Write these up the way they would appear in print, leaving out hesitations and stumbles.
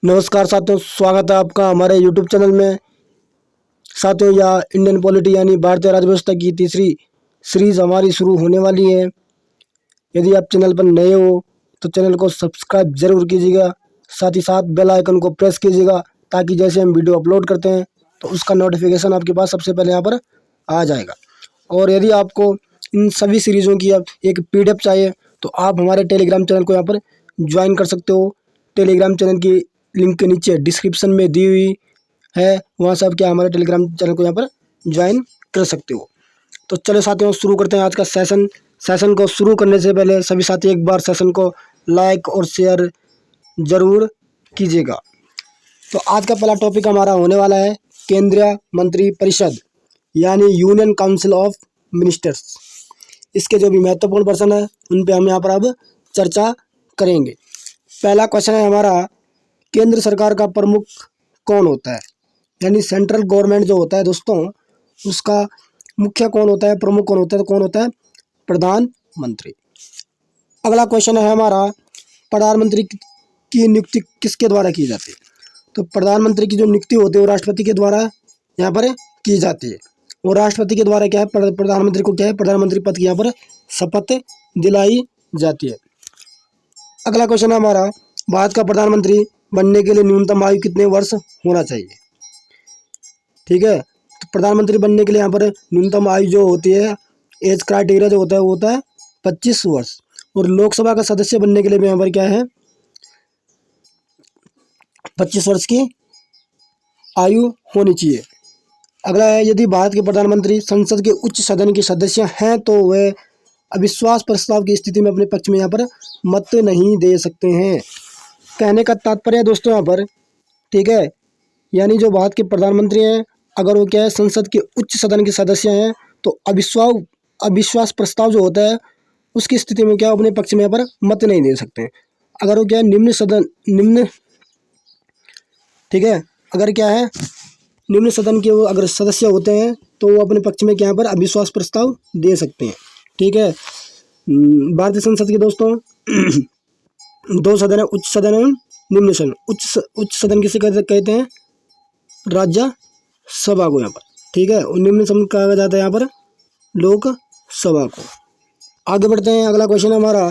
नमस्कार साथियों, स्वागत है आपका हमारे YouTube चैनल में। साथियों, यह इंडियन पॉलिटी यानी भारतीय राज्यव्यवस्था की तीसरी सीरीज हमारी शुरू होने वाली है। यदि आप चैनल पर नए हो तो चैनल को सब्सक्राइब जरूर कीजिएगा, साथ ही साथ बेल आइकन को प्रेस कीजिएगा ताकि जैसे हम वीडियो अपलोड करते हैं तो उसका नोटिफिकेशन आपके पास सबसे पहले यहाँ पर आ जाएगा। और यदि आपको इन सभी सीरीज़ों की एक PDF चाहिए तो आप हमारे टेलीग्राम चैनल को यहाँ पर ज्वाइन कर सकते हो। टेलीग्राम चैनल की लिंक के नीचे डिस्क्रिप्शन में दी हुई है, वहाँ से आप क्या हमारे टेलीग्राम चैनल को यहाँ पर ज्वाइन कर सकते हो। तो चलो साथियों, शुरू करते हैं आज का सेशन। सेशन को शुरू करने से पहले सभी साथी एक बार सेशन को लाइक और शेयर ज़रूर कीजिएगा। तो आज का पहला टॉपिक हमारा होने वाला है केंद्रीय मंत्री परिषद यानी यूनियन काउंसिल ऑफ मिनिस्टर्स। इसके जो भी महत्वपूर्ण पर्सन है उन पे हम यहाँ पर अब चर्चा करेंगे। पहला क्वेश्चन है हमारा, केंद्र सरकार का प्रमुख कौन होता है? यानी सेंट्रल गवर्नमेंट जो होता है दोस्तों, उसका मुख्य कौन होता है, प्रमुख कौन होता है? तो कौन होता है? प्रधानमंत्री। अगला क्वेश्चन है हमारा, प्रधानमंत्री की नियुक्ति किसके द्वारा की जाती है? तो प्रधानमंत्री की जो नियुक्ति होती है वो राष्ट्रपति के द्वारा यहाँ पर की जाती है। और राष्ट्रपति के द्वारा क्या है, प्रधानमंत्री को क्या है, प्रधानमंत्री पद की यहाँ पर शपथ दिलाई जाती है। अगला क्वेश्चन है हमारा, भारत का प्रधानमंत्री बनने के लिए न्यूनतम आयु कितने वर्ष होना चाहिए? ठीक है, तो प्रधानमंत्री बनने के लिए यहाँ पर न्यूनतम आयु जो होती है, एज क्राइटेरिया जो होता है वो होता है 25 वर्ष। और लोकसभा का सदस्य बनने के लिए भी यहाँ पर क्या है, 25 वर्ष की आयु होनी चाहिए। अगला है, यदि भारत के प्रधानमंत्री संसद के उच्च सदन के सदस्य हैं तो वे अविश्वास प्रस्ताव की स्थिति में अपने पक्ष में यहाँ पर मत नहीं दे सकते हैं। कहने का तात्पर्य है दोस्तों यहाँ पर, ठीक है, यानी जो भारत के प्रधानमंत्री हैं अगर वो क्या है, संसद के उच्च सदन के सदस्य हैं तो अविश्वास प्रस्ताव जो होता है उसकी स्थिति में क्या अपने पक्ष में यहाँ पर मत नहीं दे सकते हैं। अगर वो क्या है, निम्न ठीक है, अगर क्या है, निम्न सदन के वो अगर सदस्य होते हैं तो वो अपने पक्ष में क्या यहाँ पर अविश्वास प्रस्ताव दे सकते हैं। ठीक है, भारतीय संसद के दोस्तों दो सदन है, उच्च सदन एवं निम्न सदन। उच्च सदन किसे कहते हैं? राज्यसभा को यहाँ पर। ठीक है, और निम्न सदन कहा जाता है यहाँ पर लोकसभा को। आगे बढ़ते हैं, अगला क्वेश्चन है हमारा,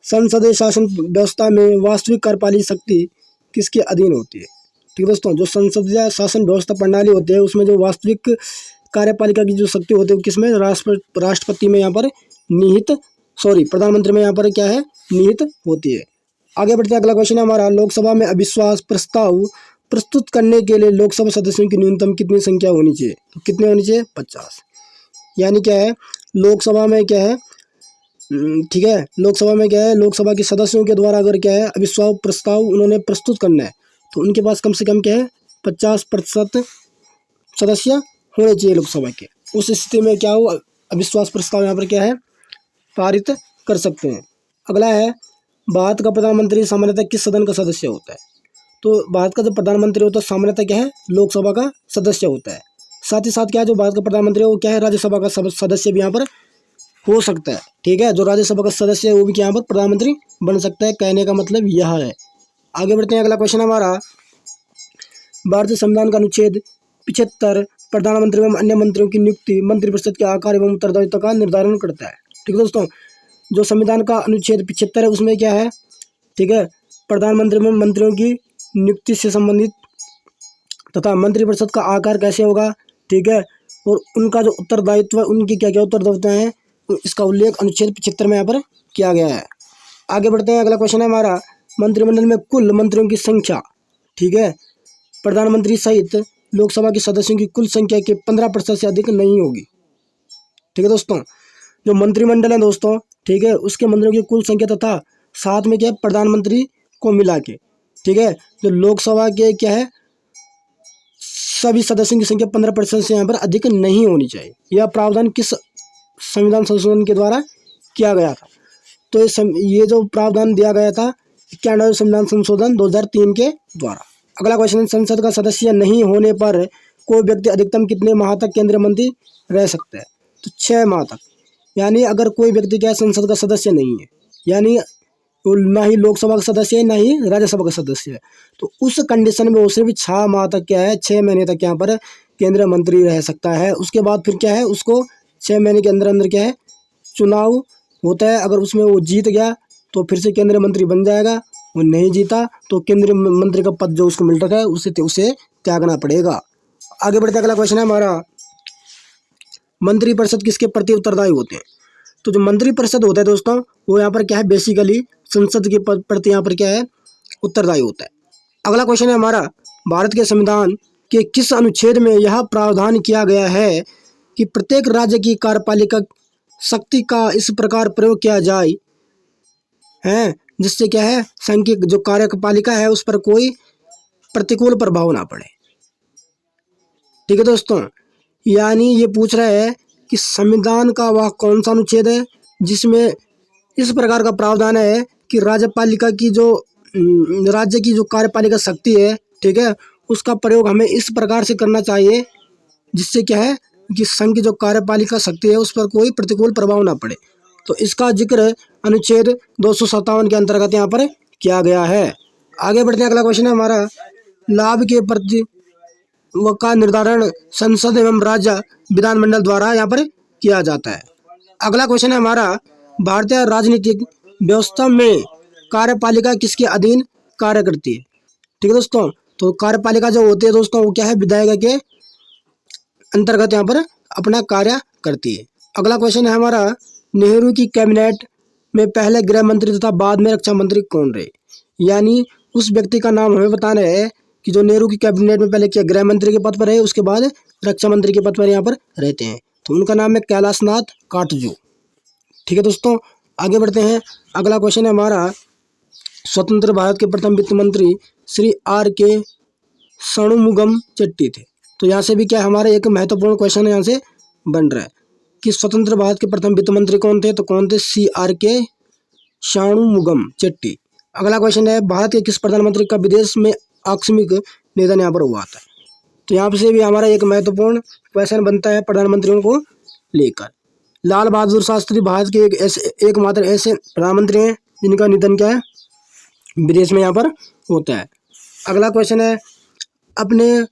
संसदीय शासन व्यवस्था में वास्तविक कार्यपालिक शक्ति किसके अधीन होती है? ठीक है दोस्तों, जो संसदीय शासन व्यवस्था प्रणाली होती है उसमें जो वास्तविक कार्यपालिका की जो शक्ति होती है वो किसमें? राष्ट्रपति में यहाँ पर प्रधानमंत्री में यहाँ पर क्या है, निहित होती है। आगे बढ़ते हैं, अगला क्वेश्चन है हमारा, लोकसभा में अविश्वास प्रस्ताव प्रस्तुत करने के लिए लोकसभा सदस्यों की न्यूनतम कितनी संख्या होनी चाहिए? तो कितने होनी चाहिए? 50। यानी क्या है, लोकसभा में क्या है, ठीक है, लोकसभा में क्या है, लोकसभा के सदस्यों के द्वारा अगर क्या है अविश्वास प्रस्ताव उन्होंने प्रस्तुत करना है तो उनके पास कम से कम क्या है, 50% सदस्य होने चाहिए लोकसभा के। उस स्थिति में क्या हो, अविश्वास प्रस्ताव यहाँ पर क्या है, पारित कर सकते हैं। अगला है, भारत का प्रधानमंत्री सामान्यतः किस सदन का सदस्य होता है? तो भारत का जो प्रधानमंत्री होता है सामान्यतः क्या है, लोकसभा का सदस्य होता है। साथ ही साथ क्या है, जो भारत का प्रधानमंत्री है वो क्या है, राज्यसभा का सदस्य भी यहाँ पर हो सकता है। ठीक है, जो राज्यसभा का सदस्य है वो भी यहाँ पर प्रधानमंत्री बन सकता है। कहने का मतलब यह है। आगे बढ़ते हैं, अगला क्वेश्चन हमारा, भारतीय संविधान का अनुच्छेद 75 प्रधानमंत्री एवं अन्य मंत्रियों की नियुक्ति मंत्रिपरिषद के आकार एवं उत्तरदायित्व का निर्धारण करता है। ठीक है दोस्तों, जो संविधान का अनुच्छेद 75 है उसमें क्या है, ठीक है, प्रधानमंत्री एवं मंत्रियों की नियुक्ति से संबंधित तथा मंत्रिपरिषद का आकार कैसे होगा, ठीक है, और उनका जो उत्तरदायित्व, उनकी क्या क्या उत्तरदायित्व हैं, तो इसका उल्लेख अनुच्छेद 75 में यहाँ पर किया गया है। आगे बढ़ते हैं, अगला क्वेश्चन है हमारा, मंत्रिमंडल में कुल मंत्रियों की संख्या, ठीक है, प्रधानमंत्री सहित लोकसभा के सदस्यों की कुल संख्या के 15% से अधिक नहीं होगी। ठीक है दोस्तों, जो मंत्रिमंडल है दोस्तों, ठीक है, उसके मंत्रियों की कुल संख्या तथा साथ में क्या है, प्रधानमंत्री को मिला के, ठीक है, जो लोकसभा के क्या है सभी सदस्यों की संख्या 15% से यहाँ पर अधिक नहीं होनी चाहिए। यह प्रावधान किस संविधान संशोधन के द्वारा किया गया था? तो ये जो प्रावधान दिया गया था 91वें संविधान संशोधन 2003 के द्वारा। अगला क्वेश्चन, संसद का सदस्य नहीं होने पर कोई व्यक्ति अधिकतम कितने माह तक केंद्रीय मंत्री रह सकता है? तो 6 माह तक। यानी अगर कोई व्यक्ति क्या है, संसद का सदस्य नहीं है, यानी वो ना ही लोकसभा का सदस्य है ना ही राज्यसभा का सदस्य है। तो उस कंडीशन में वो सिर्फ 6 माह तक क्या है, 6 महीने तक यहाँ पर केंद्रीय मंत्री रह सकता है। उसके बाद फिर क्या है, उसको 6 महीने के अंदर अंदर क्या है चुनाव होता है। अगर उसमें वो जीत गया तो फिर से केंद्रीय मंत्री बन जाएगा, वो नहीं जीता तो केंद्रीय मंत्री का पद जो उसको मिल रखा है उसे त्यागना पड़ेगा। आगे बढ़ते अगला क्वेश्चन है हमारा, मंत्रिपरिषद किसके प्रति उत्तरदायी होते हैं? तो जो मंत्रिपरिषद होता है दोस्तों, वो यहाँ पर क्या है, बेसिकली संसद के प्रति यहाँ पर क्या है उत्तरदायी होता है। अगला क्वेश्चन है हमारा, भारत के संविधान के किस अनुच्छेद में यह प्रावधान किया गया है कि प्रत्येक राज्य की कार्यपालिका शक्ति का इस प्रकार प्रयोग किया जाए है जिससे क्या है संघ की जो कार्यपालिका है उस पर कोई प्रतिकूल प्रभाव ना पड़े। ठीक है दोस्तों, यानी ये पूछ रहा है कि संविधान का वह कौन सा अनुच्छेद है जिसमें इस प्रकार का प्रावधान है कि राज्यपालिका की जो राज्य की जो कार्यपालिका शक्ति है, ठीक है, उसका प्रयोग हमें इस प्रकार से करना चाहिए जिससे क्या है कि संघ की जो कार्यपालिका शक्ति है उस पर कोई प्रतिकूल प्रभाव ना पड़े। तो इसका जिक्र अनुच्छेद 257 के अंतर्गत यहाँ पर किया गया है। आगे बढ़ते हैं, अगला क्वेश्चन है हमारा, लाभ के प्रति का निर्धारण संसद एवं राज्य विधानमंडल द्वारा यहाँ पर किया जाता है। अगला क्वेश्चन है हमारा, भारतीय राजनीतिक व्यवस्था में कार्यपालिका किसके अधीन कार्य करती है? ठीक है दोस्तों, तो कार्यपालिका जो होती है दोस्तों वो क्या है, विधायिका के अंतर्गत यहाँ पर अपना कार्य करती है। अगला क्वेश्चन है हमारा, नेहरू की कैबिनेट में पहले गृह मंत्री तथा बाद में रक्षा मंत्री कौन रहे? यानी उस व्यक्ति का नाम हमें बताना है कि जो नेहरू की कैबिनेट में पहले क्या गृह मंत्री के पद पर रहे, उसके बाद रक्षा मंत्री के पद पर यहाँ पर रहते हैं। तो उनका नाम है कैलाशनाथ काटजू। ठीक है दोस्तों, आगे बढ़ते हैं। अगला क्वेश्चन है हमारा, स्वतंत्र भारत के प्रथम वित्त मंत्री श्री R.K. षणमुगम चेट्टी थे। तो यहाँ से भी क्या हमारा एक महत्वपूर्ण क्वेश्चन यहाँ से बन रहा है कि स्वतंत्र भारत के प्रथम वित्त मंत्री कौन थे? तो कौन थे? C.R.K. षणमुगम चेट्टी। अगला क्वेश्चन है, भारत के किस प्रधानमंत्री का विदेश में आकस्मिक निधन यहाँ पर हुआ था? तो यहाँ से भी हमारा एक महत्वपूर्ण क्वेश्चन बनता है प्रधानमंत्रियों को लेकर। लाल बहादुर शास्त्री भारत के एकमात्र ऐसे प्रधानमंत्री हैं जिनका निधन क्या है, विदेश में यहाँ पर होता है। अगला क्वेश्चन है, अपने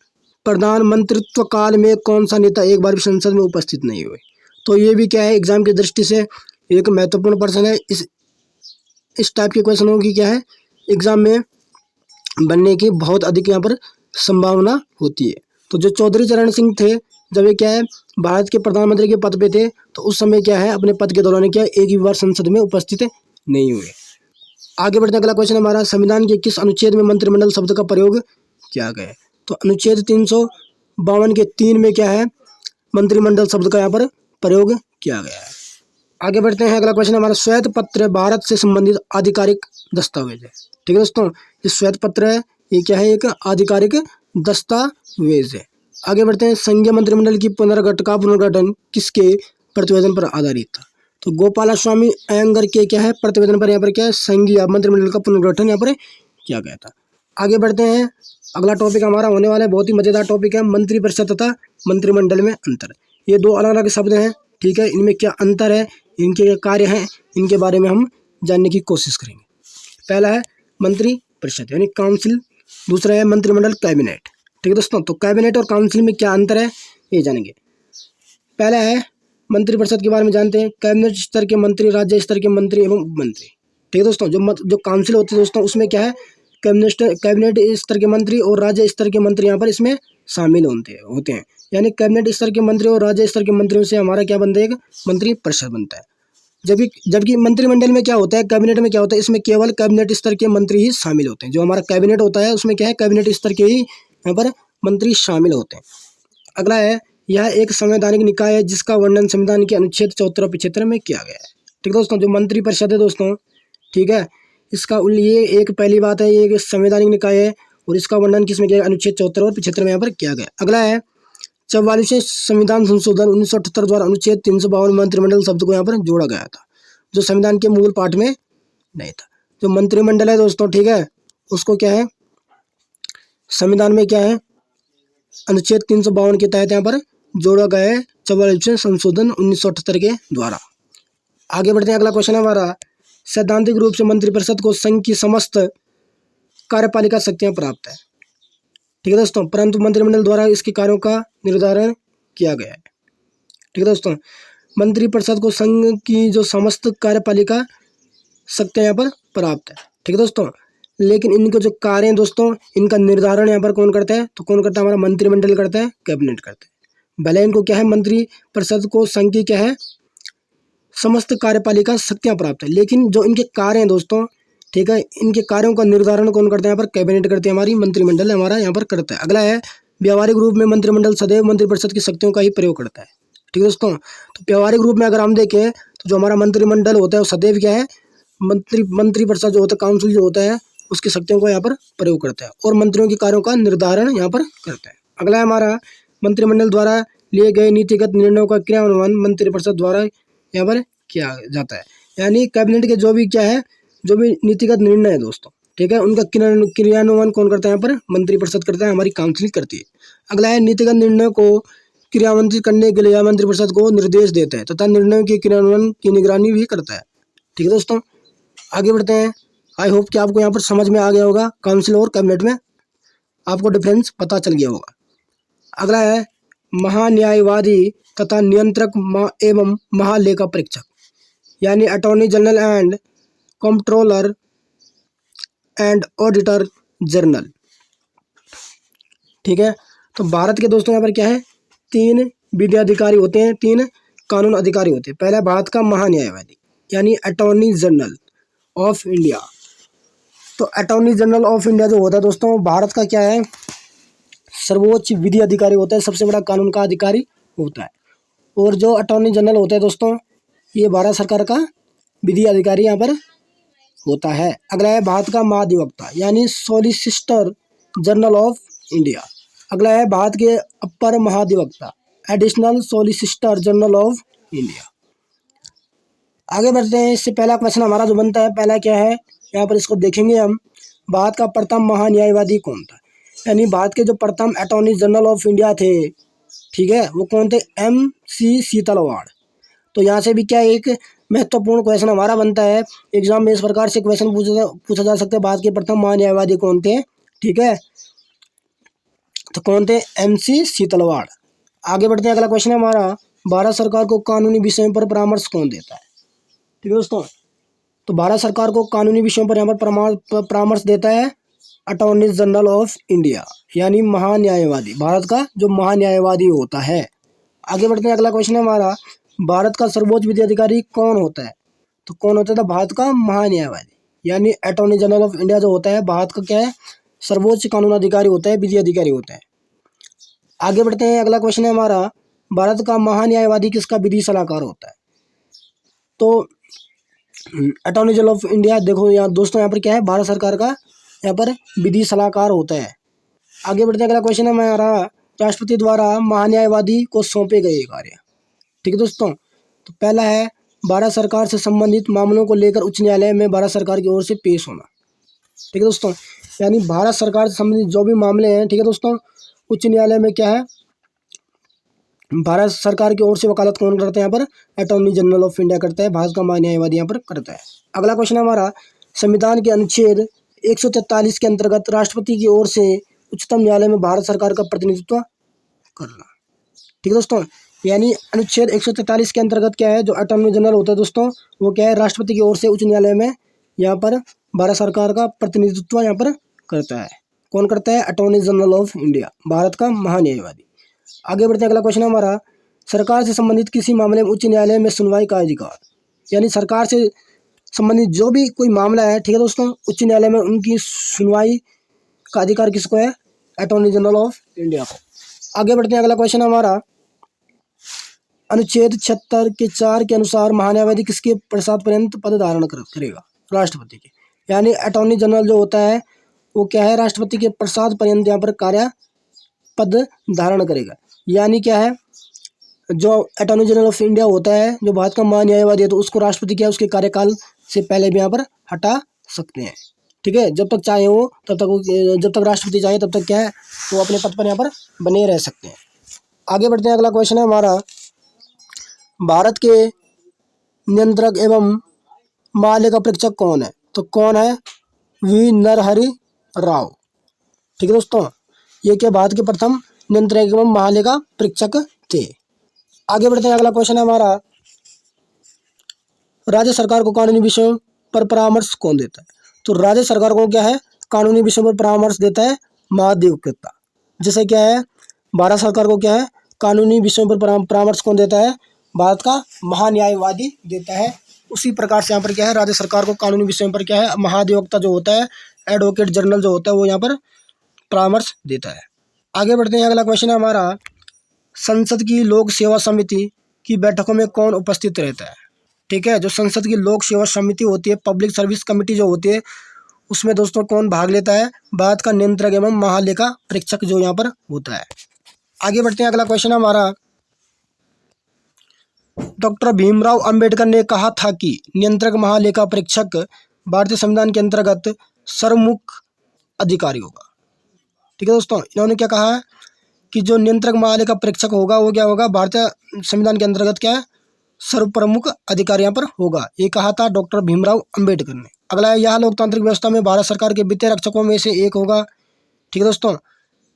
प्रधानमंत्रित्व काल में कौन सा नेता एक बार भी संसद में उपस्थित नहीं हुए? तो ये भी क्या है एग्जाम की दृष्टि से एक महत्वपूर्ण प्रश्न है। इस टाइप के क्वेश्चनों की क्या है एग्जाम में बनने की बहुत अधिक यहाँ पर संभावना होती है। तो जो चौधरी चरण सिंह थे, जब ये क्या है भारत के प्रधानमंत्री के पद पे थे, तो उस समय क्या है अपने पद के दौरान क्या एक भी बार संसद में उपस्थित नहीं हुए। आगे बढ़ते अगला क्वेश्चन हमारा, संविधान के किस अनुच्छेद में मंत्रिमंडल शब्द का प्रयोग किया गया है? तो अनुच्छेद 352 के 3 में क्या है मंत्रिमंडल शब्द का यहाँ पर प्रयोग किया गया है। आगे बढ़ते हैं, अगला क्वेश्चन हमारा, श्वेत पत्र भारत से संबंधित आधिकारिक दस्तावेज है। ठीक है दोस्तों, ये श्वेत पत्र है, ये क्या है एक आधिकारिक दस्तावेज है। आगे बढ़ते हैं, संघीय मंत्रिमंडल की पुनर्गठन किसके प्रतिवेदन पर आधारित था? तो गोपालस्वामी अयंगर के क्या है प्रतिवेदन पर यहाँ पर क्या है संघीय मंत्रिमंडल का पुनर्गठन यहाँ पर किया गया था। आगे बढ़ते हैं, अगला टॉपिक हमारा होने वाला है बहुत ही मजेदार टॉपिक है, मंत्रिपरिषद तथा मंत्रिमंडल में अंतर। ये दो अलग अलग शब्द हैं, ठीक है, इनमें क्या अंतर है, इनके क्या कार्य हैं, इनके बारे में हम जानने की कोशिश करेंगे। पहला है मंत्रिपरिषद यानी काउंसिल, दूसरा है मंत्रिमंडल कैबिनेट। ठीक है दोस्तों, तो कैबिनेट और काउंसिल में क्या अंतर है ये जानेंगे। पहला है मंत्रिपरिषद के बारे में जानते हैं, कैबिनेट स्तर के मंत्री, राज्य स्तर के मंत्री एवं मंत्री। ठीक है दोस्तों, जो काउंसिल होती है दोस्तों उसमें क्या है कैबिनेट स्तर के मंत्री और राज्य स्तर के मंत्री यहाँ पर इसमें शामिल होते हैं। यानी कैबिनेट स्तर के मंत्री और राज्य स्तर के मंत्रियों से हमारा क्या बनता है एक मंत्रिपरिषद बनता है। जबकि मंत्रिमंडल में क्या होता है, कैबिनेट में क्या होता है, इसमें केवल कैबिनेट स्तर के मंत्री ही शामिल होते हैं। जो हमारा कैबिनेट होता है उसमें क्या है कैबिनेट स्तर के ही यहाँ पर मंत्री शामिल होते हैं। अगला है, यह एक संवैधानिक निकाय है जिसका वर्णन संविधान के अनुच्छेद 74 और 75 में किया गया है। ठीक है दोस्तों, जो मंत्रिपरिषद है दोस्तों, ठीक है, इसका ये एक पहली बात है, ये एक संवैधानिक निकाय है और इसका वर्णन किसमें किया, अनुच्छेद 74 और 75 में यहाँ पर किया गया। अगला है 44वें संविधान संशोधन 1978 द्वारा अनुच्छेद 352 मंत्रिमंडल शब्द को यहाँ पर जोड़ा गया था, जो संविधान के मूल पाठ में नहीं था। जो मंत्रिमंडल है दोस्तों, ठीक है, उसको क्या है संविधान में क्या है अनुच्छेद 352 के तहत यहाँ पर जोड़ा गया है 44वें संशोधन 1978 के द्वारा। आगे बढ़ते हैं, अगला क्वेश्चन है हमारा, सैद्धांतिक रूप से मंत्रिपरिषद को संघ की समस्त कार्यपालिका शक्तियां प्राप्त है। ठीक है दोस्तों, परंतु मंत्रिमंडल द्वारा इसके कार्यों का निर्धारण किया गया है। ठीक है दोस्तों, मंत्रिपरिषद को संघ की जो समस्त कार्यपालिका शक्तियां यहाँ पर प्राप्त है। ठीक है दोस्तों, लेकिन इनके जो कार्य हैं दोस्तों, इनका निर्धारण यहाँ पर कौन करता है? तो कौन करता है? हमारा मंत्रिमंडल करता है, कैबिनेट करता है। भले इनको क्या है, मंत्रिपरिषद को संघ की क्या है, समस्त कार्यपालिका शक्तियां प्राप्त है, लेकिन जो इनके कार्य हैं दोस्तों, ठीक है, इनके कार्यों का निर्धारण कौन करता है? यहाँ पर कैबिनेट करते हैं, हमारी मंत्रिमंडल हमारा यहाँ पर करता है। अगला है, व्यावहारिक रूप में मंत्रिमंडल सदैव मंत्रिपरिषद की शक्तियों का ही प्रयोग करता है। ठीक है दोस्तों, तो व्यावहारिक रूप में अगर हम देखें तो जो हमारा मंत्रिमंडल होता है वो सदैव क्या है, मंत्रिपरिषद जो होता है, काउंसिल जो होता है, उसकी शक्तियों को यहाँ पर प्रयोग करता है और मंत्रियों के कार्यों का निर्धारण यहाँ पर करता है। अगला है हमारा, मंत्रिमंडल द्वारा लिए गए नीतिगत निर्णयों का क्रियान्वयन मंत्रिपरिषद द्वारा यहाँ पर किया जाता है। यानी कैबिनेट के जो भी क्या है, जो भी नीतिगत निर्णय है दोस्तों, ठीक है, उनका क्रियान्वयन कौन करता है? यहाँ पर मंत्रिपरिषद करता है, हमारी काउंसिल करती है। अगला है, नीतिगत निर्णय को क्रियान्वित करने के लिए मंत्रिपरिषद को निर्देश देता है तथा निर्णयों के क्रियान्वयन की निगरानी भी करता है। ठीक है दोस्तों, आगे बढ़ते हैं। आई होप कि आपको यहाँ पर समझ में आ गया होगा, काउंसिल और कैबिनेट में आपको डिफरेंस पता चल गया होगा। अगला है, महान्यायवादी तथा नियंत्रक एवं महालेखा परीक्षक, यानी attorney general and controller and auditor general. ठीक है, तो भारत के दोस्तों यहाँ पर क्या है, 3 विधि अधिकारी होते हैं, 3 कानून अधिकारी होते हैं। पहला भारत का महान्यायवादी यानी अटॉर्नी जनरल ऑफ इंडिया। तो अटॉर्नी जनरल ऑफ इंडिया जो होता है दोस्तों, भारत का क्या है, सर्वोच्च विधि अधिकारी होता है, सबसे बड़ा कानून का अधिकारी होता है। और जो अटॉर्नी जनरल होता है दोस्तों, ये भारत सरकार का विधि अधिकारी यहाँ पर होता है। अगला है, भारत का महाधिवक्ता यानी सॉलिसिटर जनरल ऑफ इंडिया। अगला है, भारत के अपर महाधिवक्ता additional solicitor general of India. आगे बढ़ते हैं। इससे पहला क्वेश्चन हमारा जो बनता है, पहला क्या है, यहाँ पर इसको देखेंगे हम, भारत का प्रथम महान्यायवादी कौन था? यानी भारत के जो प्रथम अटॉर्नी जनरल ऑफ इंडिया थे, ठीक है, वो कौन थे? MC सीतलवाड़। तो यहाँ से भी क्या एक महत्वपूर्ण क्वेश्चन हमारा बनता है एग्जाम में, इस प्रकार से क्वेश्चन पूछा जा सकता है, भारत के प्रथम महान्यायवादी कौन थे? ठीक है, तो कौन थे? MC सीतलवाड़। आगे बढ़ते हैं। अगला क्वेश्चन है हमारा, भारत सरकार को कानूनी विषयों पर परामर्श कौन देता है? ठीक है दोस्तों, तो भारत सरकार को कानूनी विषयों पर यहाँ पर परामर्श देता है अटॉर्नी जनरल ऑफ इंडिया, यानी महान्यायवादी, भारत का जो महान्यायवादी होता है। आगे बढ़ते हैं। अगला क्वेश्चन है हमारा, भारत का सर्वोच्च विधि अधिकारी कौन होता है? तो कौन होता है? भारत का महान्यायवादी, यानी अटॉर्नी जनरल ऑफ इंडिया जो होता है, भारत का क्या है, सर्वोच्च कानून अधिकारी होता है, विधि अधिकारी होता है। आगे बढ़ते हैं। अगला क्वेश्चन है हमारा, भारत का महान्यायवादी किसका विधि सलाहकार होता है? तो अटॉर्नी जनरल ऑफ इंडिया, देखो यहाँ दोस्तों, यहाँ पर क्या है, भारत सरकार का यहाँ पर विधि सलाहकार होता है। आगे बढ़ते हैं। अगला क्वेश्चन है हमारा, राष्ट्रपति द्वारा महान्यायवादी को सौंपे गए कार्य। ठीक है दोस्तों, तो पहला है, भारत सरकार से संबंधित मामलों को लेकर उच्च न्यायालय में भारत सरकार की ओर से पेश होना। ठीक है दोस्तों, यानी भारत सरकार से संबंधित जो भी मामले हैं, ठीक है दोस्तों, उच्च न्यायालय में क्या है, भारत सरकार की ओर से वकालत कौन करता है? यहाँ पर अटॉर्नी जनरल ऑफ इंडिया करता है, भारत का महान्यायवादी यहाँ पर करता है। अगला क्वेश्चन है हमारा, संविधान के अनुच्छेद 143 के अंतर्गत राष्ट्रपति की ओर से उच्चतम न्यायालय में भारत सरकार का प्रतिनिधित्व करना। ठीक है दोस्तों, यानी अनुच्छेद 143 के अंतर्गत क्या है, जो अटॉर्नी जनरल होता है दोस्तों, वो क्या है, राष्ट्रपति की ओर से उच्च न्यायालय में यहाँ पर भारत सरकार का प्रतिनिधित्व यहाँ पर करता है। कौन करता है? Attorney general of India, Bharat का महान्यायवादी। आगे बढ़ते हैं। अगला क्वेश्चन है हमारा, सरकार से संबंधित किसी मामले में उच्च न्यायालय में सुनवाई का अधिकार, यानी सरकार से संबंधित जो भी कोई मामला है, ठीक है दोस्तों, उच्च न्यायालय में उनकी सुनवाई का अधिकार किसको है? अटॉर्नी जनरल ऑफ इंडिया को। आगे बढ़ते हैं। अगला क्वेश्चन है हमारा, अनुच्छेद 76 के 4 के अनुसार महान्यायवादी किसके प्रसाद पर्यंत पद धारण करेगा? राष्ट्रपति के, यानी अटॉर्नी जनरल जो होता है वो क्या है, राष्ट्रपति के प्रसाद पर्यंत यहाँ पर कार्य पद धारण करेगा। यानी क्या है, जो अटॉर्नी जनरल ऑफ इंडिया होता है, जो भारत का महान्यायवादी है, तो उसको राष्ट्रपति क्या है, उसके कार्यकाल से पहले भी यहाँ पर हटा सकते हैं। ठीक है, जब तक चाहे वो, तब तक, जब तक राष्ट्रपति चाहे तब तक क्या है, वो अपने पद पर यहाँ पर बने रह सकते हैं। आगे बढ़ते हैं। अगला क्वेश्चन है हमारा, भारत के नियंत्रक एवं महालेखा परीक्षक कौन है? तो कौन है? वी नरहरि राव। ठीक है दोस्तों, ये क्या भारत के प्रथम नियंत्रक एवं महालेखा परीक्षक थे। आगे बढ़ते हैं, अगला क्वेश्चन है हमारा, राज्य सरकार को कानूनी विषयों पर परामर्श कौन देता है? तो राज्य सरकार को क्या है, कानूनी विषयों पर परामर्श देता है महाधिवक्ता। जैसे क्या है, भारत सरकार को क्या है, कानूनी विषयों पर परामर्श कौन देता है? भारत का महान्यायवादी देता है। उसी प्रकार से यहाँ पर क्या है, राज्य सरकार को कानूनी विषयों पर क्या है, महाधिवक्ता जो होता है, एडवोकेट जनरल जो होता है, वो यहाँ पर परामर्श देता है। आगे बढ़ते हैं, अगला क्वेश्चन है हमारा, संसद की लोक सेवा समिति की बैठकों में कौन उपस्थित रहता है? ठीक है, जो संसद की लोक सेवा समिति होती है, पब्लिक सर्विस कमेटी जो होती है, उसमें दोस्तों कौन भाग लेता है? भारत का नियंत्रक एवं महालेखा परीक्षक जो यहाँ पर होता है। आगे बढ़ते हैं, अगला क्वेश्चन हमारा, डॉक्टर भीमराव अंबेडकर ने कहा था कि नियंत्रक महालेखा परीक्षक भारतीय संविधान के अंतर्गत सर्वमुख अधिकारी होगा। ठीक है दोस्तों, इन्होंने क्या कहा है कि जो नियंत्रक महालेखा परीक्षक होगा वो क्या होगा, भारतीय संविधान के अंतर्गत क्या है, सर्व प्रमुख अधिकारी यहाँ पर होगा। ये कहा था डॉक्टर भीमराव अंबेडकर ने। अगला है, यह लोकतांत्रिक व्यवस्था में भारत सरकार के वित्तीय रक्षकों में से एक होगा। ठीक है दोस्तों,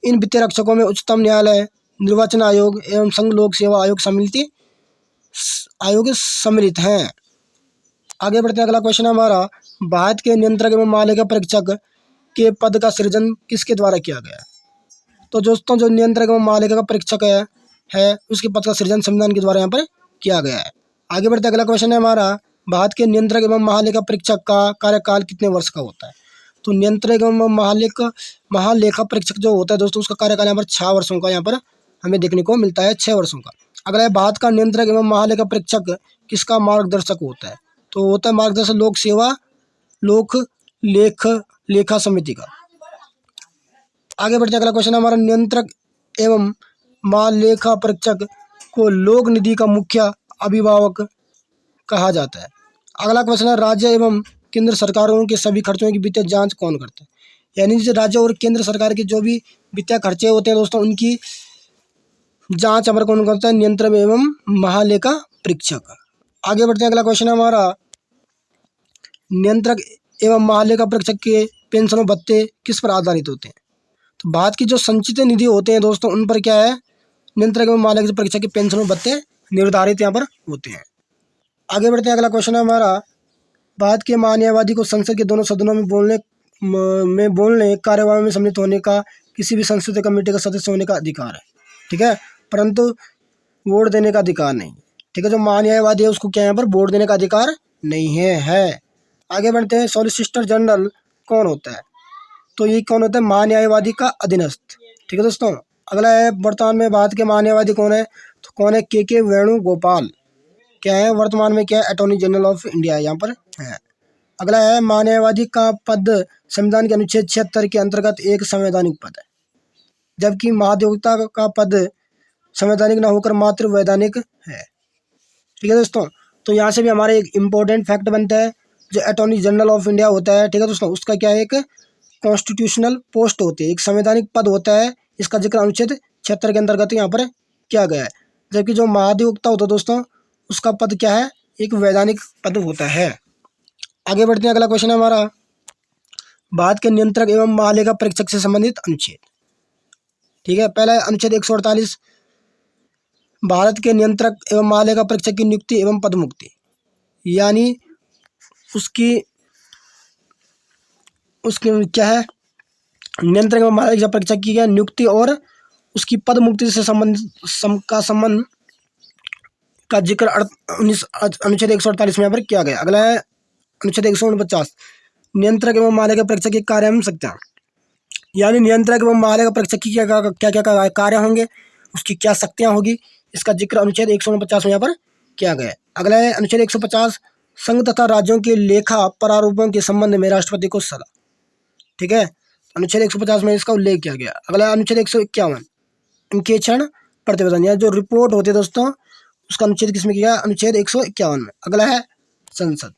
इन वित्तीय रक्षकों में उच्चतम न्यायालय, निर्वाचन आयोग एवं संघ लोक सेवा आयोग सम्मिलित हैं। आगे बढ़ते हैं, अगला क्वेश्चन हमारा, भारत के नियंत्रक एवं महालेखा परीक्षक के पद का सृजन किसके द्वारा किया गया? तो दोस्तों, जो नियंत्रक एवं महालेखा का परीक्षक है उसके पद का सृजन संविधान के द्वारा यहाँ पर किया गया है। आगे बढ़ते अगला क्वेश्चन है हमारा, भारत के नियंत्रक एवं महालेखा परीक्षक का कार्यकाल कितने वर्ष का होता है? तो नियंत्रक एवं महालेखा परीक्षक जो होता है दोस्तों, उसका कार्यकाल यहाँ पर 6 वर्षों का यहाँ पर हमें देखने को मिलता है, 6 वर्षों का। अगला है, भारत का नियंत्रक एवं महालेखा परीक्षक किसका मार्गदर्शक होता है? तो होता है मार्गदर्शक लोक सेवा लोक लेखा समिति का। आगे बढ़ते अगला क्वेश्चन हमारा, नियंत्रक एवं महालेखा परीक्षक को लोक निधि का मुख्य अभिभावक कहा जाता है। अगला क्वेश्चन है, राज्य एवं केंद्र सरकारों के सभी खर्चों की वित्तीय जांच कौन करता है? यानी जो राज्य और केंद्र सरकार के जो भी वित्तीय खर्चे होते हैं दोस्तों, उनकी जांच हमारा कौन करता है? नियंत्रक एवं महालेखा परीक्षक। आगे बढ़ते हैं, अगला क्वेश्चन है हमारा, नियंत्रक एवं महालेखा परीक्षक के पेंशन और भत्ते किस पर आधारित होते हैं? तो भारत की जो संचित निधि होते हैं दोस्तों, उन पर क्या है, नियंत्रक एवं महालेखा परीक्षक के पेंशन और भत्ते निर्धारित यहाँ पर होते हैं। आगे बढ़ते हैं, अगला क्वेश्चन है हमारा, भारत के महान्यायवादी को संसद के दोनों सदनों में बोलने कार्यवाही में सम्मिलित होने का, किसी भी संसदीय कमेटी का सदस्य होने का अधिकार है। ठीक है, परंतु वोट देने का अधिकार नहीं। ठीक है, जो महान्यायवादी है उसको क्या यहाँ पर वोट देने का अधिकार नहीं है। आगे बढ़ते हैं, सॉलिसिटर जनरल कौन होता है? तो ये कौन होता है? महान्यायवादी का अधीनस्थ। ठीक है दोस्तों, अगला है, वर्तमान में भारत के महान्यायवादी कौन है? तो कौन है? के वेणुगोपाल। क्या है वर्तमान में? क्या है? अटॉर्नी जनरल ऑफ इंडिया यहाँ पर है। अगला है, महान्यायवादी का पद संविधान के अनुच्छेद 76 के अंतर्गत एक संवैधानिक पद है, जबकि महाधिवक्ता का पद संवैधानिक न होकर मात्र वैधानिक है। ठीक है दोस्तों, तो यहाँ से भी हमारा एक इम्पोर्टेंट फैक्ट बनता है, जो अटॉर्नी जनरल ऑफ इंडिया होता है, ठीक है दोस्तों, उसका क्या है? एक कॉन्स्टिट्यूशनल पोस्ट होती है, एक संवैधानिक पद होता है। इसका जिक्र अनुच्छेद 76 के अंतर्गत यहाँ पर किया गया है। जबकि जो महाधिवक्ता होता है दोस्तों, उसका पद क्या है? एक वैधानिक पद होता है। आगे बढ़ते हैं, अगला क्वेश्चन है हमारा, भारत के नियंत्रक एवं महालेखा परीक्षक से संबंधित अनुच्छेद। ठीक है, पहला अनुच्छेद 148, भारत के नियंत्रक एवं महालेखा परीक्षक की नियुक्ति एवं पदमुक्ति, यानी उसकी क्या है? नियंत्रक एवं महालेखा परीक्षक की क्या नियुक्ति और उसकी पदमुक्ति से संबंध का जिक्र अनुच्छेद 148 में यहाँ पर किया गया। अगला है अनुच्छेद 149, नियंत्रक एवं महालेखा परीक्षक की कार्य एवं शक्तियाँ, यानी नियंत्रक एवं महालेखा परीक्षक की क्या क्या कार्य होंगे, उसकी क्या शक्तियाँ होगी, इसका जिक्र अनुच्छेद 149 में यहाँ पर किया गया है। अगला है अनुच्छेद 150, संघ तथा राज्यों के लेखा प्रारूपों के संबंध में राष्ट्रपति को सलाह। ठीक है, अनुच्छेद 150 में इसका उल्लेख किया गया। अगला अनुच्छेद 151, इनके क्षण प्रतिवेदन, या जो रिपोर्ट होती है दोस्तों, उसका अनुच्छेद किसमें किया? अनुच्छेद 151 में। अगला है संसद,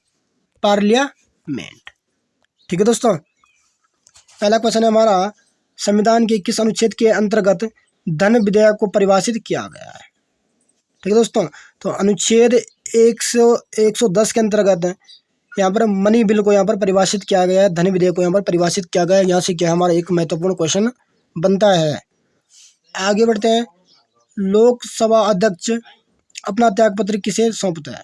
पार्लियामेंट। ठीक है दोस्तों, पहला क्वेश्चन है हमारा, संविधान के किस अनुच्छेद के अंतर्गत धन विधेयक को परिभाषित किया गया है? ठीक है दोस्तों, तो अनुच्छेद 110 के अंतर्गत यहाँ पर मनी बिल को यहाँ पर परिभाषित किया गया है, धन विधेयक को यहाँ पर परिभाषित किया गया है। यहाँ से क्या हमारा एक महत्वपूर्ण क्वेश्चन बनता है। आगे बढ़ते हैं। लोकसभा अध्यक्ष अपना त्यागपत्र किसे सौंपता है?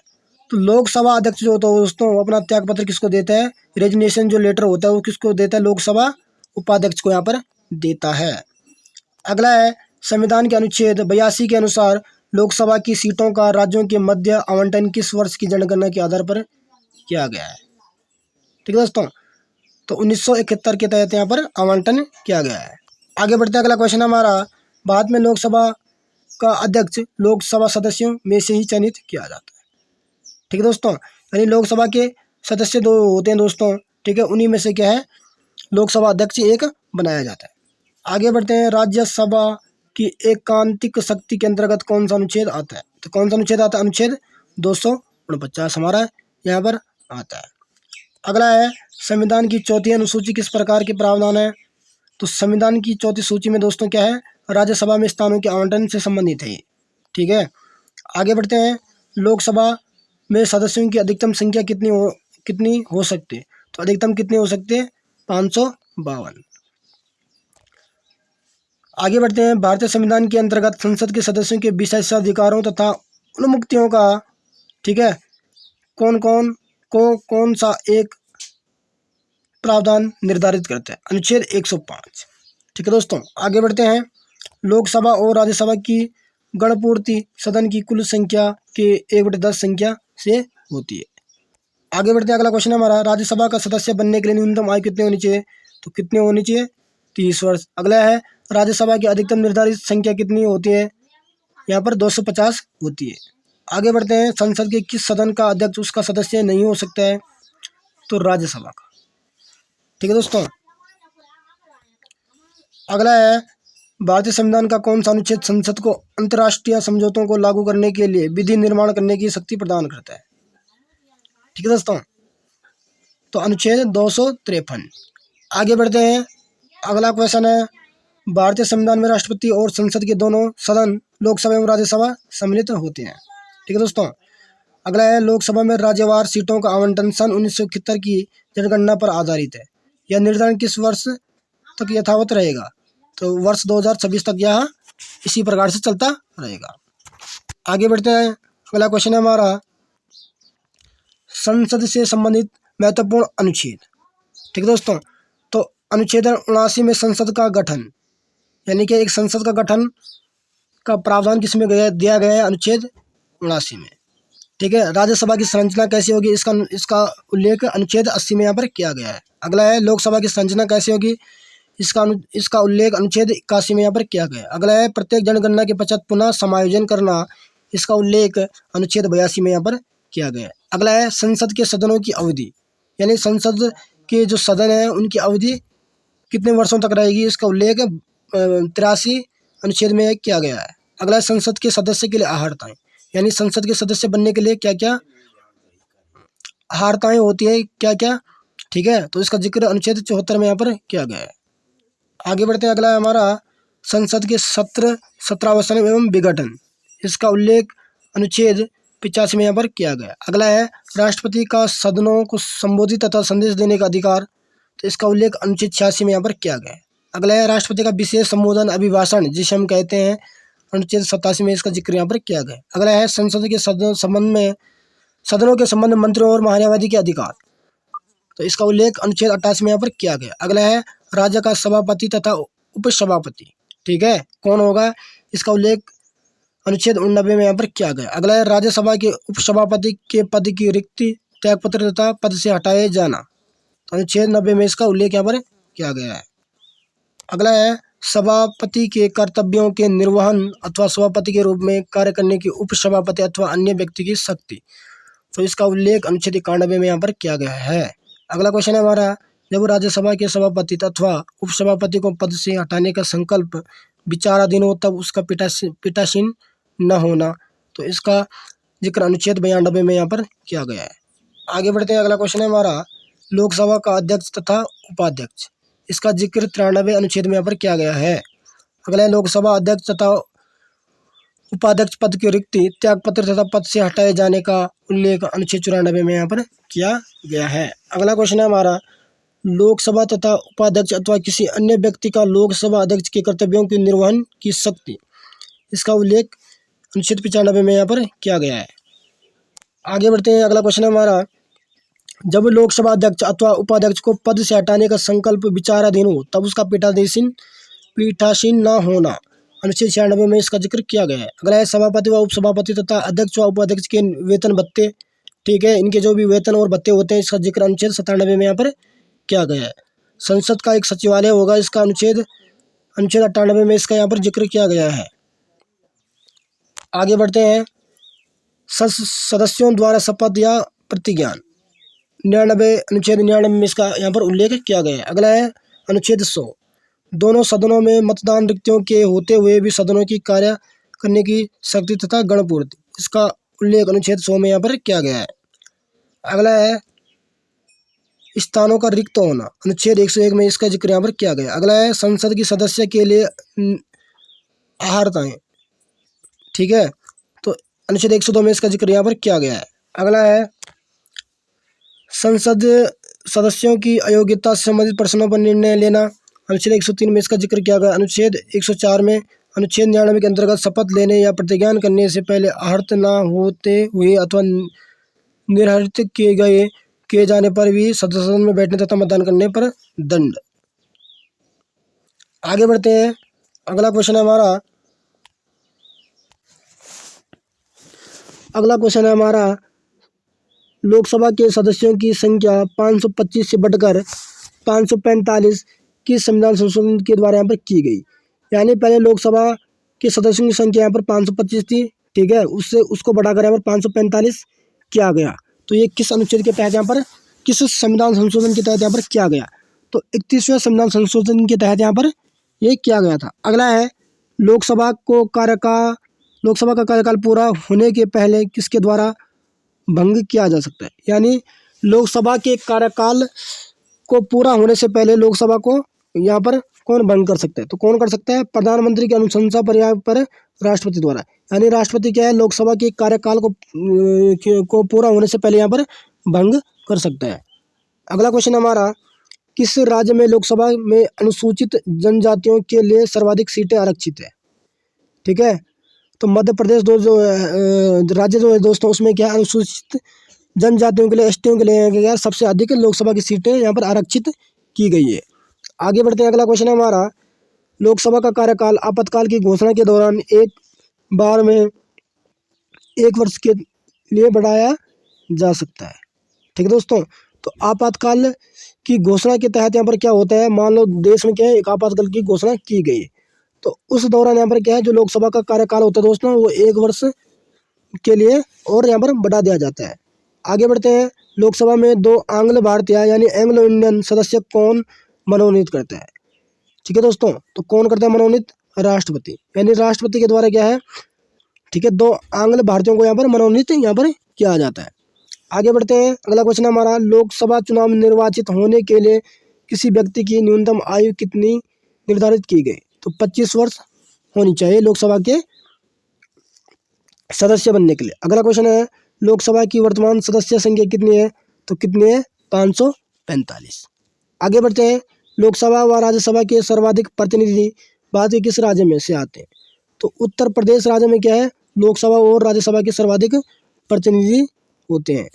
तो लोकसभा अध्यक्ष जो होता है दोस्तों अपना त्यागपत्र किसको देता है? रेजिग्नेशन जो लेटर होता है वो किसको देता है? लोकसभा उपाध्यक्ष को यहाँ पर देता है। अगला है, संविधान के अनुच्छेद 82 के अनुसार लोकसभा की सीटों का राज्यों के मध्य आवंटन किस वर्ष की जनगणना के आधार पर किया गया है? ठीक है दोस्तों, तो 1971 के तहत यहाँ पर आवंटन किया गया है। आगे बढ़ते हैं। अगला क्वेश्चन हमारा, भारत में लोकसभा का अध्यक्ष लोकसभा सदस्यों में से ही चयनित किया जाता है। ठीक है दोस्तों, यानी लोकसभा के सदस्य दो होते हैं दोस्तों, ठीक है, उन्हीं में से क्या है लोकसभा अध्यक्ष एक बनाया जाता है। आगे बढ़ते हैं। राज्यसभा की एकांतिक शक्ति के अंतर्गत कौन सा अनुच्छेद आता है? तो कौन सा अनुच्छेद आता है? अनुच्छेद 249 हमारा यहाँ पर आता है। अगला है, संविधान की चौथी अनुसूची किस प्रकार के प्रावधान है? तो संविधान की चौथी सूची में दोस्तों क्या है? राज्यसभा में स्थानों के आवंटन से संबंधित है। ठीक है, आगे बढ़ते हैं। लोकसभा में सदस्यों की अधिकतम संख्या कितनी हो सकती है? तो अधिकतम कितनी हो सकती है? 552। आगे बढ़ते हैं। भारतीय संविधान के अंतर्गत संसद के सदस्यों के विशेषाधिकारों तथा उन्मुक्तियों का, ठीक है, कौन सा एक प्रावधान निर्धारित करते हैं? अनुच्छेद 105। ठीक है दोस्तों, आगे बढ़ते हैं। लोकसभा और राज्यसभा की गणपूर्ति सदन की कुल संख्या के 1/10 संख्या से होती है। आगे बढ़ते हैं। अगला क्वेश्चन हमारा, राज्यसभा का सदस्य बनने के लिए न्यूनतम आयु कितनी होनी चाहिए? तो कितनी होनी चाहिए? 30 वर्ष। अगला है, राज्यसभा की अधिकतम निर्धारित संख्या कितनी होती है? यहाँ पर 250 होती है। आगे बढ़ते हैं। संसद के किस सदन का अध्यक्ष उसका सदस्य नहीं हो सकता है? तो राज्यसभा का। ठीक है दोस्तों, अगला है, भारतीय संविधान का कौन सा अनुच्छेद संसद को अंतर्राष्ट्रीय समझौतों को लागू करने के लिए विधि निर्माण करने की शक्ति प्रदान करता है? ठीक है दोस्तों, तो अनुच्छेद 253। आगे बढ़ते हैं। अगला क्वेश्चन है, भारतीय संविधान में राष्ट्रपति और संसद के दोनों सदन लोकसभा एवं राज्यसभा सम्मिलित होते हैं। ठीक है दोस्तों, अगला है, लोकसभा में राज्यवार सीटों का आवंटन सन 1971 की जनगणना पर आधारित है। यह निर्धारण किस वर्ष तक यथावत रहेगा? तो वर्ष 2026 तक यह इसी प्रकार से चलता रहेगा। आगे बढ़ते हैं। अगला क्वेश्चन है हमारा, संसद से संबंधित महत्वपूर्ण अनुच्छेद। ठीक है दोस्तों, तो अनुच्छेद 79 में संसद का गठन, यानी कि एक संसद का गठन का प्रावधान किसमें दिया गया है? अनुच्छेद 79 में। ठीक है, राज्यसभा की संरचना कैसी होगी? इसका उल्लेख अनुच्छेद 80 में यहाँ पर किया गया है। अगला है, लोकसभा की संरचना कैसी होगी? इसका उल्लेख अनुच्छेद 81 में यहाँ पर किया गया है। अगला है, प्रत्येक जनगणना के पश्चात पुनः समायोजन करना, इसका उल्लेख अनुच्छेद 82 में यहाँ पर किया गया है। अगला है, संसद के सदनों की अवधि, यानी संसद के जो सदन है उनकी अवधि कितने वर्षों तक रहेगी? इसका उल्लेख 83 अनुच्छेद में किया गया है। अगला है, संसद के सदस्य के लिए अहर्ताएं, यानी संसद के सदस्य बनने के लिए क्या क्या अहर्ताएं होती है, क्या क्या? ठीक है, तो इसका जिक्र अनुच्छेद 74 में यहाँ पर किया गया है। आगे बढ़ते हैं। अगला है हमारा, संसद के सत्र सत्रावसान एवं विघटन, इसका उल्लेख अनुच्छेद 85 में यहाँ पर किया गया। अगला है, राष्ट्रपति का सदनों को संबोधित तथा संदेश देने का अधिकार, तो इसका उल्लेख अनुच्छेद 86 में यहाँ पर किया गया है। अगला है, राष्ट्रपति का विशेष संबोधन अभिभाषण जिसे हम कहते हैं, अनुच्छेद 87 में इसका जिक्र यहाँ पर किया गया। अगला है, संसद के सदनों के संबंध में मंत्रियों और महान्यायवादी के अधिकार, तो इसका उल्लेख अनुच्छेद 88 में यहाँ पर किया गया। अगला है, राज्य का सभापति तथा उपसभापति, ठीक है, कौन होगा? इसका उल्लेख अनुच्छेद 89 में यहाँ पर किया गया। अगला है, राज्यसभा के उपसभापति के पद की रिक्ति त्यागपत्र तथा पद से हटाए जाना, तो अनुच्छेद 90 में इसका उल्लेख यहाँ पर किया गया है। अगला है, सभापति के कर्तव्यों के निर्वहन अथवा सभापति के रूप में कार्य करने की उपसभापति अथवा अन्य व्यक्ति की शक्ति, तो इसका उल्लेख अनुच्छेद 91 में यहाँ पर किया गया है। अगला क्वेश्चन है हमारा, जब राज्यसभा के सभापति अथवा उपसभापति को पद से हटाने का संकल्प विचाराधीन हो तब उसका पीठासीन न होना, तो इसका जिक्र अनुच्छेद 92 में यहाँ पर किया गया है। आगे बढ़ते हैं। अगला क्वेश्चन है हमारा, लोकसभा का अध्यक्ष तथा उपाध्यक्ष, इसका जिक्र 93 अनुच्छेद में यहाँ पर किया गया है। अगला है, लोकसभा अध्यक्ष तथा उपाध्यक्ष पद की रिक्ति त्यागपत्र तथा पद से हटाए जाने का उल्लेख अनुच्छेद 94 में यहाँ पर किया गया है। अगला क्वेश्चन है हमारा, लोकसभा तथा उपाध्यक्ष अथवा किसी अन्य व्यक्ति का लोकसभा अध्यक्ष के कर्तव्यों के निर्वहन की शक्ति, इसका उल्लेख अनुच्छेद 95 में यहाँ पर किया गया है। आगे बढ़ते हैं। अगला क्वेश्चन है हमारा, जब लोकसभा अध्यक्ष अथवा उपाध्यक्ष को पद से हटाने का संकल्प विचाराधीन हो तब उसका पीठासीन न होना, अनुच्छेद 96 में इसका जिक्र किया गया है। अगला है, सभापति व उपसभापति तथा अध्यक्ष व उपाध्यक्ष के वेतन भत्ते, ठीक है, इनके जो भी वेतन और भत्ते होते हैं इसका जिक्र अनुच्छेद 97 में यहाँ पर किया गया है। संसद का एक सचिवालय होगा, इसका अनुच्छेद 98 में इसका यहाँ पर जिक्र किया गया है। आगे बढ़ते हैं। सदस्यों द्वारा शपथ या प्रतिज्ञान, 99 अनुच्छेद 99 में इसका यहाँ पर उल्लेख किया गया है। अगला है अनुच्छेद 100, दोनों सदनों में मतदान रिक्तियों के होते हुए भी सदनों की कार्य करने की शक्ति तथा गणपूर्ति, इसका उल्लेख अनुच्छेद 100 में यहाँ पर किया गया है। अगला है स्थानों का रिक्त होना, अनुच्छेद 101 में इसका जिक्र यहाँ पर किया गया। अगला है संसद की सदस्य के लिए अहर्ताएं, ठीक है, तो अनुच्छेद 102 में इसका जिक्र यहाँ पर किया गया है। अगला है संसद सदस्यों की अयोग्यता से संबंधित प्रश्नों पर निर्णय लेना, अनुच्छेद 103 में इसका जिक्र किया गया। अनुच्छेद 104 में अनुच्छेद 99 के अंतर्गत शपथ लेने या प्रतिज्ञान करने से पहले आहर्त न होते हुए अथवा निर्हरित किए जाने पर भी सदन में बैठने तथा मतदान करने पर दंड। आगे बढ़ते हैं। अगला क्वेश्चन है हमारा, लोकसभा के सदस्यों की संख्या 525 से बढ़कर 545 की संविधान संशोधन के द्वारा यहाँ पर की गई। यानी पहले लोकसभा के सदस्यों की संख्या यहाँ पर 525 थी, ठीक है, उसको बढ़ाकर यहाँ पर 545 किया गया। तो ये किस अनुच्छेद के तहत यहाँ पर, किस संविधान संशोधन के तहत यहाँ पर किया गया? तो 31वें संविधान संशोधन के तहत यहाँ पर ये किया गया था। अगला है लोकसभा का कार्यकाल पूरा होने के पहले किसके द्वारा भंग किया जा सकता है? यानी लोकसभा के कार्यकाल को पूरा होने से पहले लोकसभा को यहाँ पर कौन भंग कर सकता है? तो कौन कर सकता है? प्रधानमंत्री की अनुशंसा पर राष्ट्रपति द्वारा। यानी राष्ट्रपति क्या है, लोकसभा के कार्यकाल को पूरा होने से पहले यहाँ पर भंग कर सकता है। अगला क्वेश्चन हमारा, किस राज्य में लोकसभा में अनुसूचित जनजातियों के लिए सर्वाधिक सीटें आरक्षित है? ठीक है, तो मध्य प्रदेश राज्य जो है दोस्तों, उसमें क्या अनुसूचित जनजातियों के लिए, एसटीओ के लिए क्या सबसे अधिक लोकसभा की सीटें यहाँ पर आरक्षित की गई है। आगे बढ़ते हैं। अगला क्वेश्चन है हमारा, लोकसभा का कार्यकाल आपातकाल की घोषणा के दौरान एक बार में 1 वर्ष के लिए बढ़ाया जा सकता है। ठीक है दोस्तों, तो आपातकाल की घोषणा के तहत यहाँ पर क्या होता है, मान लो देश में क्या है, एक आपातकाल की घोषणा की गई, तो उस दौरान यहाँ पर क्या है, जो लोकसभा का कार्यकाल होता है दोस्तों, वो 1 वर्ष के लिए और यहाँ पर बढ़ा दिया जाता है। आगे बढ़ते हैं। लोकसभा में 2 आंग्ल भारतीय यानी एंग्लो इंडियन सदस्य कौन मनोनीत करता है? ठीक है दोस्तों, तो कौन करता है मनोनीत? राष्ट्रपति। यानी राष्ट्रपति के द्वारा क्या है, ठीक है, 2 आंग्ल भारतीयों को यहाँ पर मनोनीत यहाँ पर किया जाता है। आगे बढ़ते हैं। अगला क्वेश्चन हमारा, लोकसभा चुनाव में निर्वाचित होने के लिए किसी व्यक्ति की न्यूनतम आयु कितनी निर्धारित की गई? तो 25 वर्ष होनी चाहिए लोकसभा के सदस्य बनने के लिए। अगला क्वेश्चन है, लोकसभा की वर्तमान सदस्य संख्या कितनी है? तो कितनी है? 545। आगे बढ़ते हैं। लोकसभा व राज्यसभा के सर्वाधिक प्रतिनिधि भारत के किस राज्य में से आते हैं? तो उत्तर प्रदेश राज्य में क्या है, लोकसभा और राज्यसभा के सर्वाधिक प्रतिनिधि होते हैं।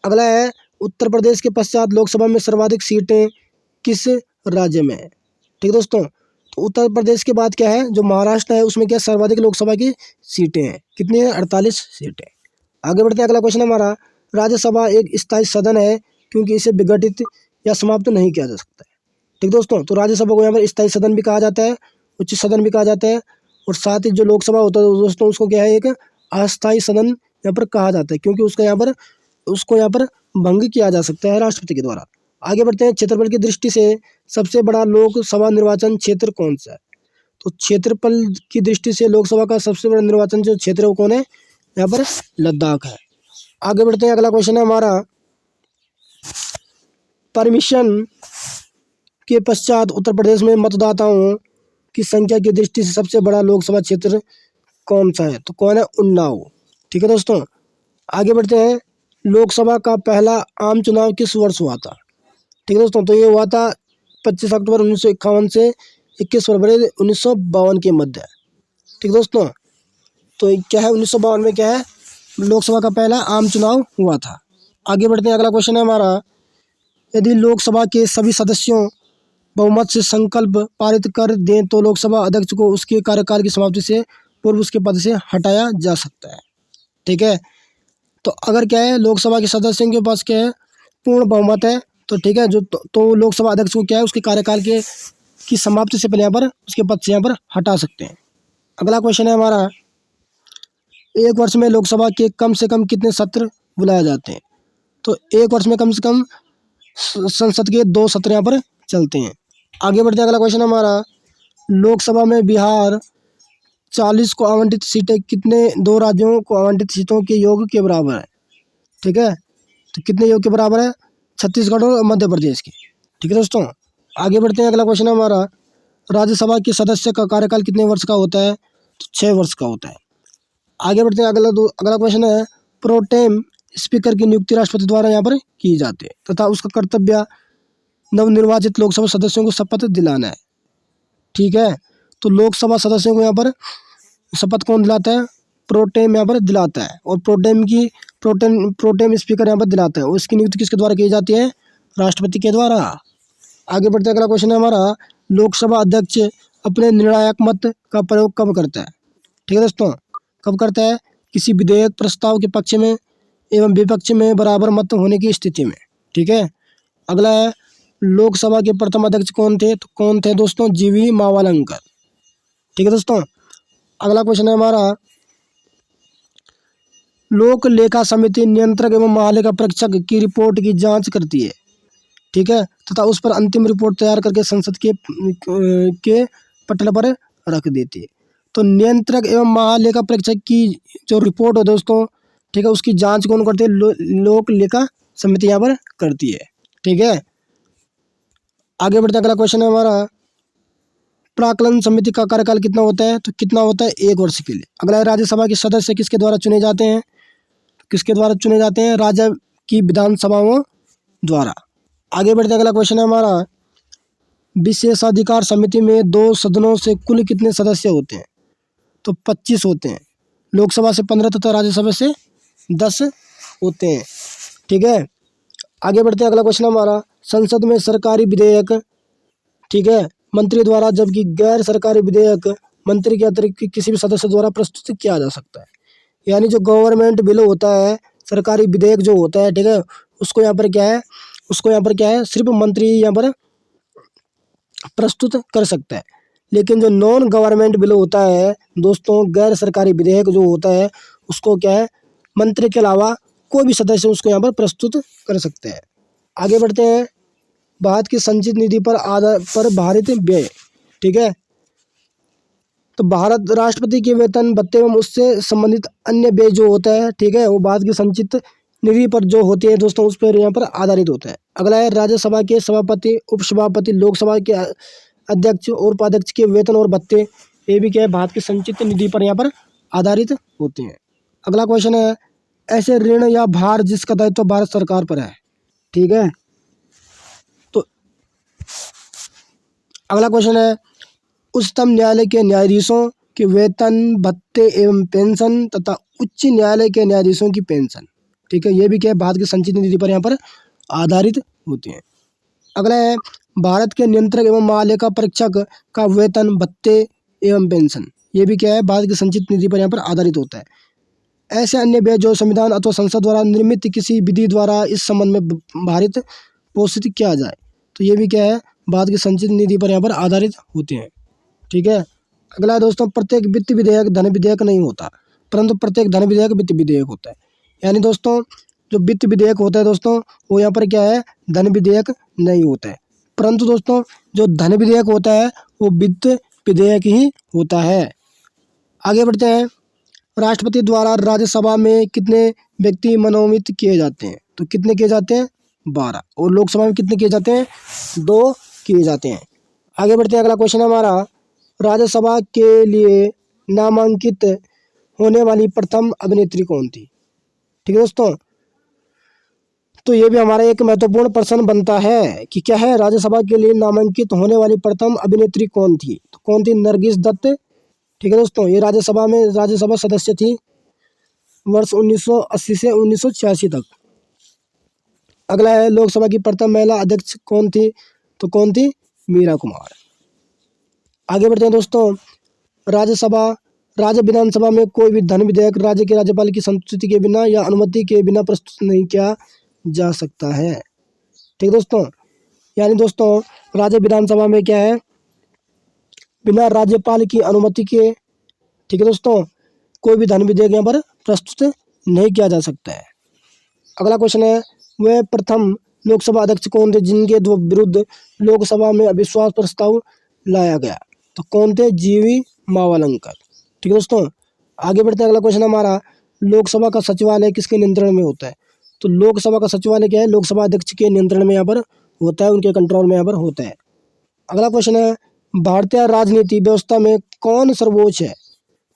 अगला है, उत्तर प्रदेश के पश्चात लोकसभा में सर्वाधिक सीटें किस राज्य में है? ठीक है दोस्तों, तो उत्तर प्रदेश के बाद क्या है, जो महाराष्ट्र है, उसमें क्या सर्वाधिक लोकसभा की सीटें हैं, कितनी है? 48 सीटें। आगे बढ़ते हैं। अगला क्वेश्चन हमारा, राज्यसभा एक स्थायी सदन है क्योंकि इसे विघटित या समाप्त नहीं किया जा सकता है। ठीक दोस्तों, तो राज्यसभा को यहाँ पर स्थायी सदन भी कहा जाता है, उच्च सदन भी कहा जाता है, और साथ ही जो लोकसभा होता है दोस्तों, उसको क्या है, एक अस्थायी सदन यहाँ पर कहा जाता है, क्योंकि उसको यहाँ पर भंग किया जा सकता है राष्ट्रपति के द्वारा। आगे बढ़ते हैं। क्षेत्रफल की दृष्टि से सबसे बड़ा लोकसभा निर्वाचन क्षेत्र कौन सा है? तो क्षेत्रफल की दृष्टि से लोकसभा का सबसे बड़ा निर्वाचन जो क्षेत्र है वो कौन है? यहाँ पर लद्दाख है। आगे बढ़ते हैं। अगला क्वेश्चन है हमारा, परमिशन के पश्चात उत्तर प्रदेश में मतदाताओं की संख्या की दृष्टि से सबसे बड़ा लोकसभा क्षेत्र कौन सा है? तो कौन है? उन्नाव। ठीक है दोस्तों, आगे बढ़ते हैं। लोकसभा का पहला आम चुनाव किस वर्ष हुआ था? ठीक है दोस्तों, तो ये हुआ था 25 अक्टूबर 1951 से 21 फरवरी 1952 के मध्य। ठीक है दोस्तों, तो ये क्या है? 1952 में क्या है? लोकसभा का पहला आम चुनाव हुआ था। आगे बढ़ते हैं, अगला क्वेश्चन है हमारा, यदि लोकसभा के सभी सदस्यों बहुमत से संकल्प पारित कर दें तो लोकसभा अध्यक्ष को उसके कार्यकाल की समाप्ति से पूर्व उसके पद से हटाया जा सकता है। ठीक है, तो अगर क्या है, लोकसभा के सदस्यों के पास क्या है? पूर्ण बहुमत है, तो ठीक है, तो लोकसभा अध्यक्ष को क्या है? उसके कार्यकाल के की समाप्ति से पहले यहाँ पर उसके पद से यहाँ पर हटा सकते हैं। अगला क्वेश्चन है हमारा, एक वर्ष में लोकसभा के कम से कम कितने सत्र बुलाए जाते हैं? तो एक वर्ष में कम से कम संसद के 2 सत्र यहाँ पर चलते हैं। आगे बढ़ते हैं, अगला क्वेश्चन हमारा, लोकसभा में बिहार 40 को आवंटित सीटें कितने 2 राज्यों को आवंटित सीटों के योग के बराबर है? ठीक है, तो कितने योग के बराबर है? छत्तीसगढ़ और मध्य प्रदेश के। ठीक है दोस्तों, आगे बढ़ते हैं, अगला क्वेश्चन है हमारा, राज्यसभा के सदस्य का कार्यकाल कितने वर्ष का होता है? तो 6 वर्ष का होता है। आगे बढ़ते हैं, अगला क्वेश्चन है, प्रोटेम स्पीकर की नियुक्ति राष्ट्रपति द्वारा यहाँ पर की जाती है तथा उसका कर्तव्य नवनिर्वाचित लोकसभा सदस्यों को शपथ दिलाना है। ठीक है, तो लोकसभा सदस्यों को यहाँ पर शपथ कौन दिलाता है? प्रोटेम यहाँ पर दिलाता है, और प्रोटेम स्पीकर यहाँ पर दिलाता है, और इसकी नियुक्ति किसके द्वारा की जाती है? राष्ट्रपति के द्वारा। आगे बढ़ते अगला क्वेश्चन है हमारा, लोकसभा अध्यक्ष अपने निर्णायक मत का प्रयोग कब करता है? ठीक है दोस्तों, कब करता है? किसी विधेयक प्रस्ताव के पक्ष में एवं विपक्ष में बराबर मत होने की स्थिति में। ठीक है, अगला है, लोकसभा के प्रथम अध्यक्ष कौन थे? तो कौन थे दोस्तों? जीवी मावलंकर। ठीक है दोस्तों, अगला क्वेश्चन है हमारा, लोक लेखा समिति नियंत्रक एवं महालेखा परीक्षक की रिपोर्ट की जांच करती है। ठीक है, तथा उस पर अंतिम रिपोर्ट तैयार करके संसद के पटल पर रख देती है। तो नियंत्रक एवं महालेखा परीक्षक की जो रिपोर्ट है दोस्तों, ठीक है, उसकी जांच कौन करती है? लोक लेखा समिति यहाँ पर करती है। ठीक है, आगे बढ़ते अगला क्वेश्चन है हमारा, प्राक्कलन समिति का कार्यकाल कितना होता है? तो कितना होता है? 1 वर्ष के लिए। अगला है, राज्यसभा के सदस्य किसके द्वारा चुने जाते हैं? किसके द्वारा चुने जाते हैं? राज्य की विधानसभाओं द्वारा। आगे बढ़ते अगला क्वेश्चन है हमारा, विशेषाधिकार समिति में 2 सदनों से कुल कितने सदस्य होते हैं? तो 25 होते हैं। लोकसभा से 15 तथा राज्यसभा से 10 होते हैं। ठीक है, आगे बढ़ते हैं, अगला क्वेश्चन हमारा, संसद में सरकारी विधेयक, ठीक है, मंत्री द्वारा, जबकि गैर सरकारी विधेयक मंत्री के अतिरिक्त किसी भी सदस्य द्वारा प्रस्तुत किया जा सकता है। यानी जो गवर्नमेंट बिल होता है, सरकारी विधेयक जो होता है, ठीक है, उसको यहाँ पर क्या है, सिर्फ मंत्री यहाँ पर प्रस्तुत कर सकता है। लेकिन जो नॉन गवर्नमेंट बिल होता है दोस्तों, गैर सरकारी विधेयक जो होता है, उसको क्या है, मंत्री के अलावा कोई भी सदस्य उसको यहाँ पर प्रस्तुत कर सकते हैं। आगे बढ़ते हैं, भारत की संचित निधि पर भारित व्यय। ठीक है, तो भारत राष्ट्रपति के वेतन भत्ते एवं उससे संबंधित अन्य व्यय जो होता है, ठीक है, वो भारत की संचित निधि पर जो होती है दोस्तों, उस पर यहाँ पर आधारित होता है। अगला है, राज्यसभा के सभापति, उपसभापति, लोकसभा के अध्यक्ष और उपाध्यक्ष के वेतन और भत्ते, ये भी क्या है, भारत की संचित निधि पर यहाँ पर आधारित होते हैं। अगला क्वेश्चन है, ऐसे ऋण या भार जिसका दायित्व भारत सरकार पर है। ठीक है, तो अगला क्वेश्चन है, उच्चतम न्यायालय के न्यायाधीशों के वेतन, भत्ते एवं पेंशन तथा उच्च न्यायालय के न्यायाधीशों की पेंशन। ठीक है, ये भी क्या है, भारत की संचित निधि पर यहाँ पर आधारित होते हैं। अगला है, भारत के नियंत्रक एवं महालेखा परीक्षक का वेतन, भत्ते एवं पेंशन, ये भी क्या है, भारत की संचित निधि पर यहाँ पर आधारित होता है। ऐसे अन्य व्यय जो संविधान अथवा संसद द्वारा निर्मित किसी विधि द्वारा इस संबंध में भारित पोषित किया जाए, तो ये भी क्या है, भारत की संचित निधि पर यहाँ पर आधारित होते हैं। ठीक है, अगला दोस्तों, प्रत्येक वित्त विधेयक धन विधेयक नहीं होता, परंतु प्रत्येक धन विधेयक वित्त विधेयक होता है। यानी दोस्तों, जो वित्त विधेयक होता है दोस्तों, वो यहाँ पर क्या है, धन विधेयक नहीं होता है, परंतु दोस्तों जो धन विधेयक होता है वो वित्त विधेयक ही होता है। आगे बढ़ते हैं, राष्ट्रपति द्वारा राज्यसभा में कितने व्यक्ति मनोनीत किए जाते हैं? तो कितने किए जाते हैं? 12। और लोकसभा में कितने किए जाते हैं? 2 किए जाते हैं। आगे बढ़ते हैं, अगला क्वेश्चन है हमारा, राज्यसभा के लिए नामांकित होने वाली प्रथम अभिनेत्री कौन थी? ठीक है दोस्तों, तो ये भी हमारा एक महत्वपूर्ण प्रश्न बनता है कि क्या है, राज्यसभा के लिए नामांकित होने वाली प्रथम अभिनेत्री कौन थी? तो कौन थी? नरगिस दत्त। ठीक है दोस्तों, ये राज्यसभा सदस्य थी वर्ष 1980 से 1986 तक। अगला है, लोकसभा की प्रथम महिला अध्यक्ष कौन थी? तो कौन थी? मीरा कुमार। आगे बढ़ते हैं दोस्तों, राज्य विधानसभा में कोई भी धन विधेयक राज्य के राज्यपाल की संस्तुति के बिना या अनुमति के बिना प्रस्तुत नहीं किया जा सकता है। ठीक है दोस्तों, यानी दोस्तों राज्य विधानसभा में क्या है, बिना राज्यपाल की अनुमति के, ठीक है दोस्तों, कोई भी धन विधेयक यहाँ पर प्रस्तुत नहीं किया जा सकता है। अगला क्वेश्चन है, वह प्रथम लोकसभा अध्यक्ष कौन थे जिनके विरुद्ध लोकसभा में अविश्वास प्रस्ताव लाया गया? तो कौन थे? जीवी मावलंकर। ठीक है दोस्तों, आगे बढ़ते हैं। अगला क्वेश्चन हमारा, लोकसभा का सचिवालय किसके नियंत्रण में होता है? तो लोकसभा का सचिवालय क्या है? लोकसभा अध्यक्ष के नियंत्रण में यहाँ पर होता है, उनके कंट्रोल में यहाँ पर होता है। अगला क्वेश्चन है, भारतीय राजनीति व्यवस्था में कौन सर्वोच्च है?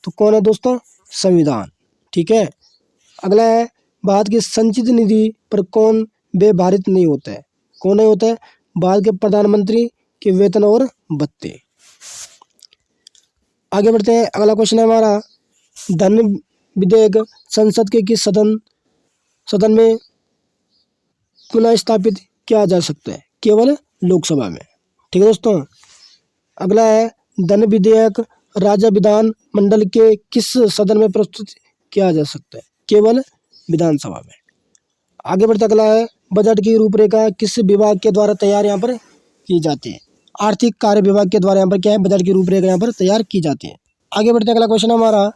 तो कौन है दोस्तों? संविधान। ठीक है। अगला है, भारत की संचित निधि पर कौन व्यवहारित नहीं होता है? कौन नहीं होता है? भारत के प्रधानमंत्री के वेतन और भत्ते। आगे बढ़ते हैं। अगला क्वेश्चन है हमारा, धन विधेयक संसद के किस सदन में पुनः स्थापित किया जा सकता है? केवल लोकसभा में। ठीक है दोस्तों। अगला है, धन विधेयक राज्य विधान मंडल के किस सदन में प्रस्तुत किया जा सकता है? केवल विधानसभा में। आगे बढ़ते अगला है, बजट की रूपरेखा किस विभाग के द्वारा तैयार यहाँ पर की जाती है? आर्थिक कार्य विभाग के द्वारा यहाँ पर क्या है, बजट की रूपरेखा यहाँ पर तैयार की जाती है। आगे बढ़ते अगला क्वेश्चन हमारा,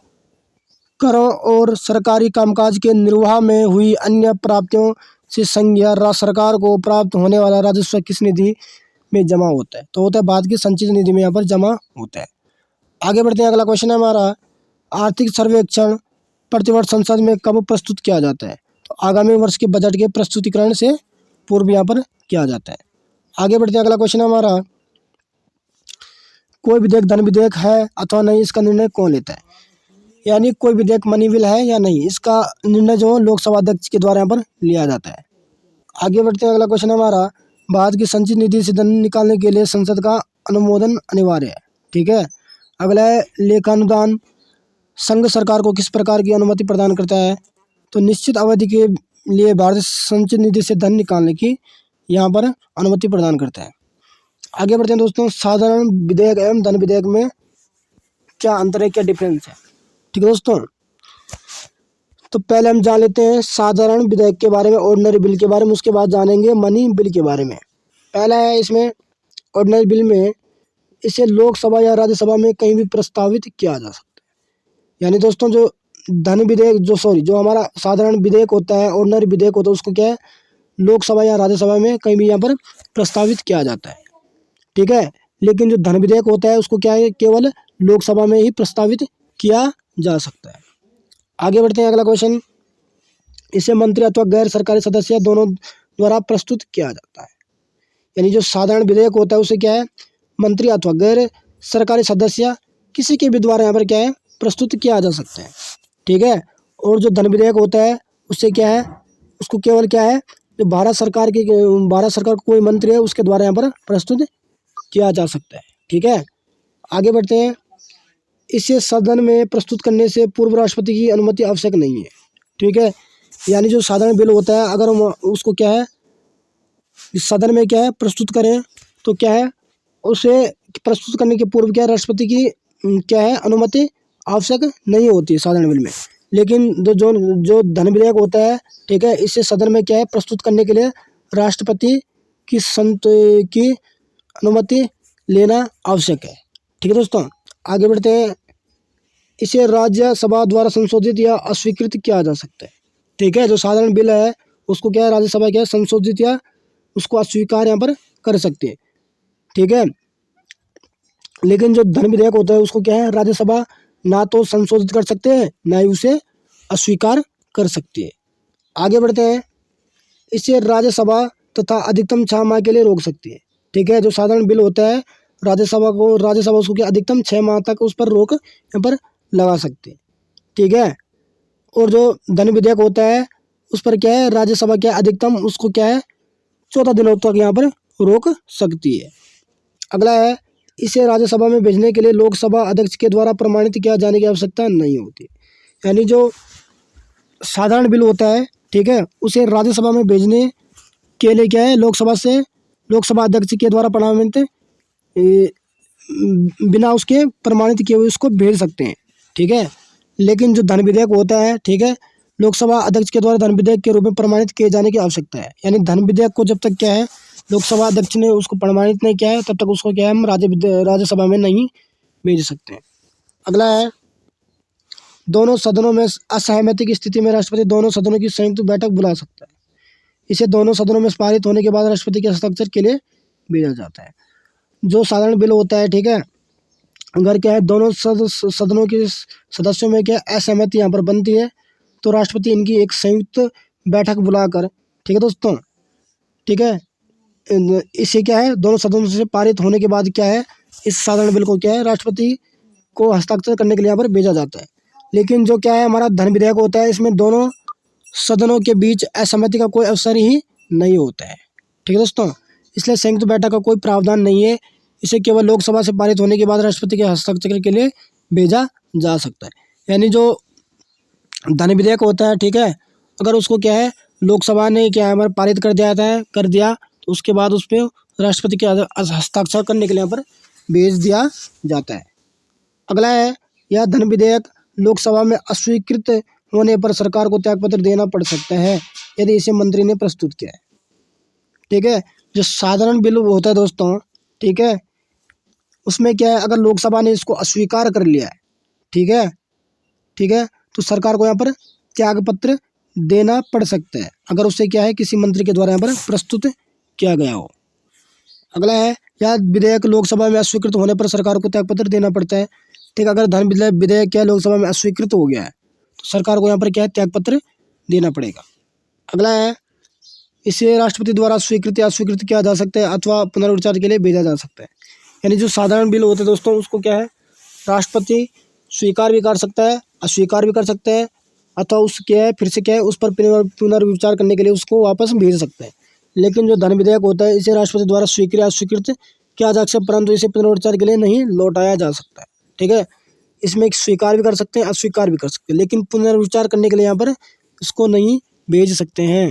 करों और सरकारी कामकाज के निर्वाह में हुई अन्य प्राप्तियों से संघीय सरकार को प्राप्त होने वाला राजस्व किस निधि में जमा होता है? तो होता है भारत की संचित निधि में यहाँ पर जमा होता है। आगे बढ़ते हैं। अगला क्वेश्चन है हमारा, आर्थिक सर्वेक्षण प्रतिवर्ष संसद में कब प्रस्तुत किया जाता है? तो आगामी वर्ष के बजट के प्रस्तुतिकरण से पूर्व यहाँ पर किया जाता है। आगे बढ़ते हैं। अगला क्वेश्चन है हमारा, कोई विधेयक धन विधेयक है अथवा नहीं, इसका निर्णय कौन लेता है? यानी कोई विधेयक मनी बिल है या नहीं, इसका निर्णय जो लोकसभा अध्यक्ष के द्वारा यहाँ पर लिया जाता है। आगे बढ़ते हैं। अगला क्वेश्चन हमारा, भारत की संचित निधि से धन निकालने के लिए संसद का अनुमोदन अनिवार्य है। ठीक है। अगला है, लेखानुदान संघ सरकार को किस प्रकार की अनुमति प्रदान करता है? तो निश्चित अवधि के लिए भारत संचित निधि से धन निकालने की यहाँ पर अनुमति प्रदान करता है। आगे बढ़ते हैं दोस्तों, साधारण विधेयक एवं धन विधेयक में क्या अंतर है, क्या डिफरेंस है? ठीक है दोस्तों, तो पहले हम जान लेते हैं साधारण विधेयक के बारे में, ऑर्डिनरी बिल के बारे में, उसके बाद जानेंगे मनी बिल के बारे में। पहला है इसमें ऑर्डिनरी बिल में, इसे लोकसभा या राज्यसभा में कहीं भी प्रस्तावित किया जा सकता है। यानी दोस्तों जो धन विधेयक जो हमारा साधारण विधेयक होता है, ऑर्डिनरी विधेयक होता है, उसको क्या है, लोकसभा या राज्यसभा में कहीं भी यहाँ पर प्रस्तावित किया जाता है। ठीक है। लेकिन जो धन विधेयक होता है उसको क्या है, केवल लोकसभा में ही प्रस्तावित किया जा सकता है। आगे बढ़ते हैं। अगला क्वेश्चन, इसे मंत्री अथवा गैर सरकारी सदस्य दोनों द्वारा प्रस्तुत किया जाता है। यानी जो साधारण विधेयक होता है उसे क्या है, मंत्री अथवा गैर सरकारी सदस्य किसी के भी द्वारा यहाँ पर क्या है, प्रस्तुत किया जा सकता है। ठीक है। और जो धन विधेयक होता है उससे क्या है, उसको केवल क्या है, जो भारत सरकार का कोई मंत्री है उसके द्वारा यहाँ पर प्रस्तुत किया जा सकता है। ठीक है। आगे बढ़ते हैं। इसे सदन में प्रस्तुत करने से पूर्व राष्ट्रपति की अनुमति आवश्यक नहीं है। ठीक है। यानी जो साधारण बिल होता है, अगर हम उसको क्या है, सदन में क्या है प्रस्तुत करें, तो क्या है, उसे प्रस्तुत करने के पूर्व क्या है, राष्ट्रपति की क्या है, अनुमति आवश्यक नहीं होती है साधारण बिल में। लेकिन जो धन विधेयक होता है, ठीक है, इसे सदन में क्या है, प्रस्तुत करने के लिए राष्ट्रपति की अनुमति लेना आवश्यक है। ठीक है दोस्तों। आगे बढ़ते हैं। इसे राज्यसभा द्वारा संशोधित या अस्वीकृत किया जा सकता है। ठीक है। जो साधारण बिल है उसको क्या है, राज्यसभा क्या है, संशोधित या उसको अस्वीकार यहाँ पर कर सकती है। ठीक है। लेकिन जो धन विधेयक होता है उसको क्या है, राज्यसभा ना तो संशोधित कर सकते हैं, ना ही उसे अस्वीकार कर सकती है। आगे बढ़ते हैं। इसे राज्यसभा तथा अधिकतम 6 माह के लिए रोक सकती है। ठीक है। जो साधारण बिल होता है, राज्यसभा उसको क्या अधिकतम 6 माह तक उस पर रोक यहाँ पर लगा सकते हैं। ठीक है। और जो धन विधेयक होता है उस पर क्या है, राज्यसभा क्या है, अधिकतम उसको क्या है 14 दिनों तक यहाँ पर रोक सकती है। अगला है, इसे राज्यसभा में भेजने के लिए लोकसभा अध्यक्ष के द्वारा प्रमाणित किया जाने की आवश्यकता नहीं होती। यानी जो साधारण बिल होता है, ठीक है, उसे राज्यसभा में भेजने के लिए क्या है, लोकसभा अध्यक्ष के द्वारा प्रमाणित बिना उसके प्रमाणित किए हुए उसको भेज सकते हैं। ठीक है। लेकिन जो धन विधेयक होता है, ठीक है, लोकसभा अध्यक्ष के द्वारा धन विधेयक के रूप में प्रमाणित किए जाने की आवश्यकता है। यानी धन विधेयक को जब तक क्या है लोकसभा अध्यक्ष ने उसको प्रमाणित नहीं किया है तब तक उसको क्या है हम राज्यसभा में नहीं भेज सकते हैं। अगला है, दोनों सदनों में असहमति की स्थिति में राष्ट्रपति दोनों सदनों की संयुक्त बैठक बुला सकता है। इसे दोनों सदनों में पारित होने के बाद राष्ट्रपति के हस्ताक्षर के लिए भेजा जाता है। जो साधारण बिल होता है, ठीक है, अगर क्या है दोनों सदनों के सदस्यों में क्या असहमति यहाँ पर बनती है तो राष्ट्रपति इनकी एक संयुक्त बैठक बुलाकर, ठीक है दोस्तों, ठीक है, इसे क्या है दोनों सदनों से पारित होने के बाद क्या है इस साधारण बिल को क्या है राष्ट्रपति को हस्ताक्षर करने के लिए यहाँ पर भेजा जाता है। लेकिन जो क्या है हमारा धन विधेयक होता है इसमें दोनों सदनों के बीच असहमति का कोई अवसर ही नहीं होता है। ठीक है दोस्तों, इसलिए संयुक्त बैठक का कोई प्रावधान नहीं है। इसे केवल लोकसभा से पारित होने के बाद राष्ट्रपति के हस्ताक्षर के लिए भेजा जा सकता है। यानी जो धन विधेयक होता है, ठीक है, अगर उसको क्या है लोकसभा ने क्या है हमारे पारित कर दिया तो उसके बाद उस पर राष्ट्रपति के हस्ताक्षर करने के लिए यहाँ पर भेज दिया जाता है। अगला है, यह धन विधेयक लोकसभा में अस्वीकृत होने पर सरकार को त्यागपत्र देना पड़ सकता है यदि इसे मंत्री ने प्रस्तुत किया है। ठीक है। जो साधारण बिल होता है दोस्तों, ठीक है, उसमें क्या है अगर लोकसभा ने इसको अस्वीकार कर लिया है, ठीक है, तो सरकार को यहाँ पर त्यागपत्र देना पड़ सकता है अगर उससे क्या है किसी मंत्री के द्वारा यहाँ पर प्रस्तुत किया गया हो। अगला है, यह विधेयक लोकसभा में अस्वीकृत होने पर सरकार को त्यागपत्र देना पड़ता है। ठीक है, अगर धन विधेयक क्या लोकसभा में अस्वीकृत हो गया है तो सरकार को यहाँ पर क्या है त्यागपत्र देना पड़ेगा। अगला है, इसे राष्ट्रपति द्वारा स्वीकृत या अस्वीकृत किया जा सकता है अथवा पुनर्विचार के लिए भेजा जा सकता है। यानी जो साधारण बिल होते हैं दोस्तों उसको क्या है राष्ट्रपति स्वीकार भी कर सकता है, अस्वीकार भी कर सकता है, अथवा उस क्या है फिर से क्या है उस पर पुनर्विचार करने के लिए उसको वापस भेज सकता है। लेकिन जो धन विधेयक होता है इसे राष्ट्रपति द्वारा स्वीकृत या अस्वीकृत किया जा सकता है परंतु इसे पुनर्विचार के लिए नहीं लौटाया जा सकता है। ठीक है, इसमें स्वीकार भी कर सकते हैं, अस्वीकार भी कर सकते हैं, लेकिन पुनर्विचार करने के लिए यहाँ पर इसको नहीं भेज सकते हैं।